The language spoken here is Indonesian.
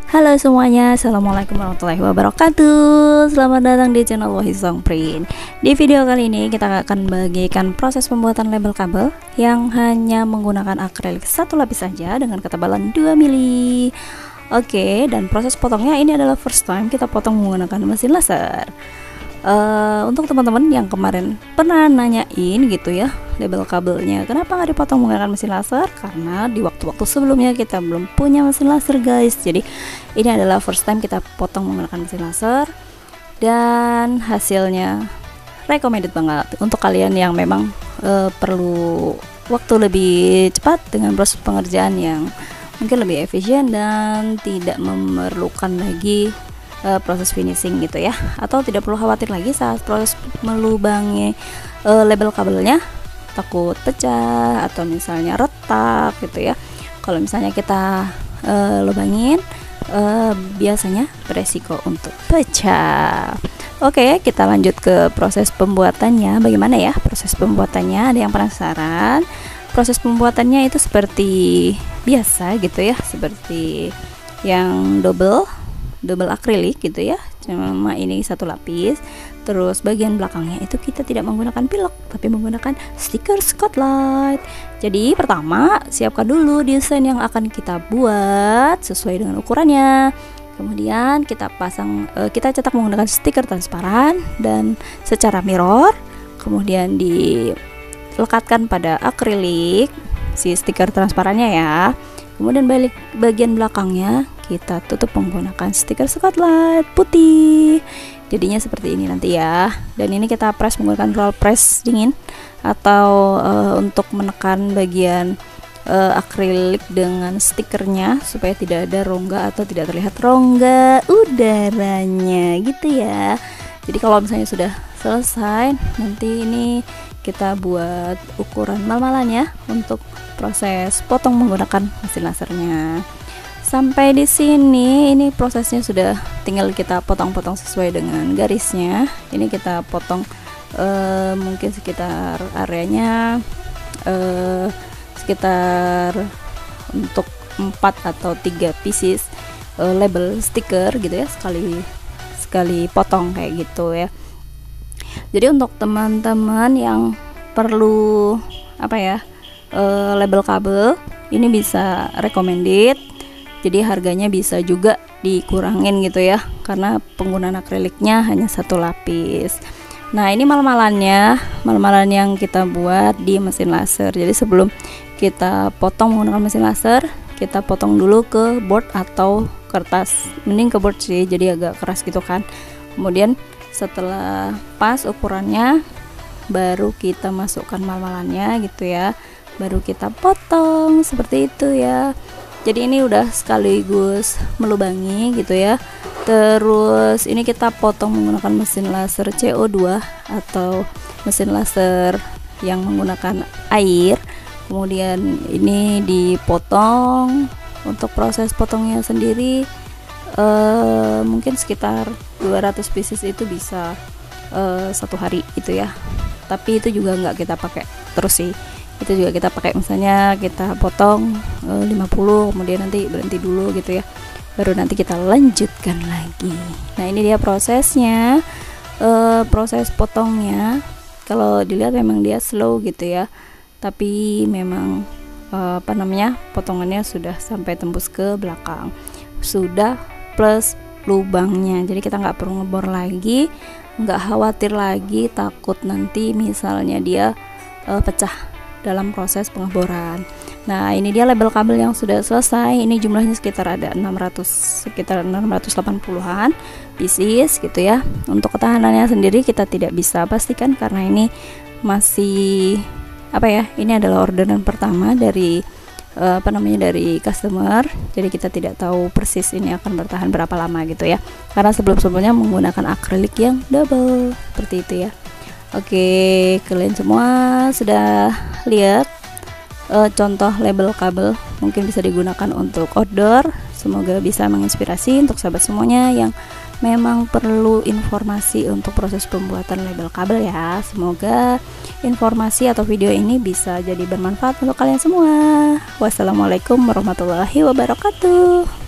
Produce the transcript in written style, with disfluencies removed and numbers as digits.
Halo semuanya, assalamualaikum warahmatullahi wabarakatuh. Selamat datang di channel Wahid Songprint. Di video kali ini kita akan bagikan proses pembuatan label kabel yang hanya menggunakan akrilik satu lapis saja dengan ketebalan 2 mili. Oke, dan proses potongnya ini adalah first time kita potong menggunakan mesin laser. Untuk teman-teman yang kemarin pernah nanyain gitu ya, label kabelnya kenapa nggak dipotong menggunakan mesin laser, karena di waktu-waktu sebelumnya kita belum punya mesin laser guys. Jadi ini adalah first time kita potong menggunakan mesin laser, dan hasilnya recommended banget untuk kalian yang memang perlu waktu lebih cepat dengan proses pengerjaan yang mungkin lebih efisien dan tidak memerlukan lagi proses finishing gitu ya, atau tidak perlu khawatir lagi saat proses melubangi label kabelnya takut pecah atau misalnya retak gitu ya. Kalau misalnya kita lubangin biasanya beresiko untuk pecah. Oke, kita lanjut ke proses pembuatannya. Bagaimana ya proses pembuatannya? Ada yang penasaran? Proses pembuatannya itu seperti biasa gitu ya, seperti yang double akrilik gitu ya, cuma ini satu lapis. Terus bagian belakangnya itu kita tidak menggunakan pilok tapi menggunakan stiker Scotlight. Jadi pertama siapkan dulu desain yang akan kita buat sesuai dengan ukurannya. Kemudian kita pasang, kita cetak menggunakan stiker transparan dan secara mirror. Kemudian dilekatkan pada akrilik si stiker transparannya ya. Kemudian bagian belakangnya kita tutup menggunakan stiker Scotlight putih. Jadinya seperti ini nanti ya. Dan ini kita press menggunakan roll press dingin atau untuk menekan bagian akrilik dengan stikernya supaya tidak ada rongga atau tidak terlihat rongga udaranya gitu ya. Jadi kalau misalnya sudah selesai, nanti ini kita buat ukuran mal-malannya untuk proses potong menggunakan mesin lasernya. Sampai di sini ini prosesnya sudah tinggal kita potong-potong sesuai dengan garisnya. Ini kita potong mungkin sekitar areanya sekitar untuk 4 atau 3 pieces label stiker gitu ya, sekali potong kayak gitu ya. Jadi untuk teman-teman yang perlu apa ya, label kabel ini bisa recommended. Jadi harganya bisa juga dikurangin gitu ya, karena penggunaan akriliknya hanya satu lapis. Nah ini mal-malan yang kita buat di mesin laser. Jadi sebelum kita potong menggunakan mesin laser, kita potong dulu ke board atau kertas, mending ke board sih, jadi agak keras gitu kan. Kemudian setelah pas ukurannya baru kita masukkan mal-malannya gitu ya, baru kita potong seperti itu ya. Jadi ini udah sekaligus melubangi gitu ya. Terus ini kita potong menggunakan mesin laser CO2 atau mesin laser yang menggunakan air. Kemudian ini dipotong. Untuk proses potongnya sendiri mungkin sekitar 200 pieces itu bisa 1 hari itu ya. Tapi itu juga nggak kita pakai terus sih, itu juga kita pakai misalnya kita potong 50, kemudian nanti berhenti dulu gitu ya, baru nanti kita lanjutkan lagi. Nah ini dia prosesnya. Proses potongnya kalau dilihat memang dia slow gitu ya, tapi memang potongannya sudah sampai tembus ke belakang, sudah plus lubangnya. Jadi kita nggak perlu ngebor lagi, nggak khawatir lagi takut nanti misalnya dia pecah dalam proses pengeboran. Nah ini dia label kabel yang sudah selesai. Ini jumlahnya sekitar ada 680-an pieces gitu ya. Untuk ketahanannya sendiri kita tidak bisa pastikan karena ini masih ini adalah orderan pertama dari dari customer. Jadi kita tidak tahu persis ini akan bertahan berapa lama gitu ya, karena sebelumnya menggunakan akrilik yang double seperti itu ya. Oke, kalian semua sudah lihat contoh label kabel, mungkin bisa digunakan untuk outdoor. Semoga bisa menginspirasi untuk sahabat semuanya yang memang perlu informasi untuk proses pembuatan label kabel ya. Semoga informasi atau video ini bisa jadi bermanfaat untuk kalian semua. Wassalamualaikum warahmatullahi wabarakatuh.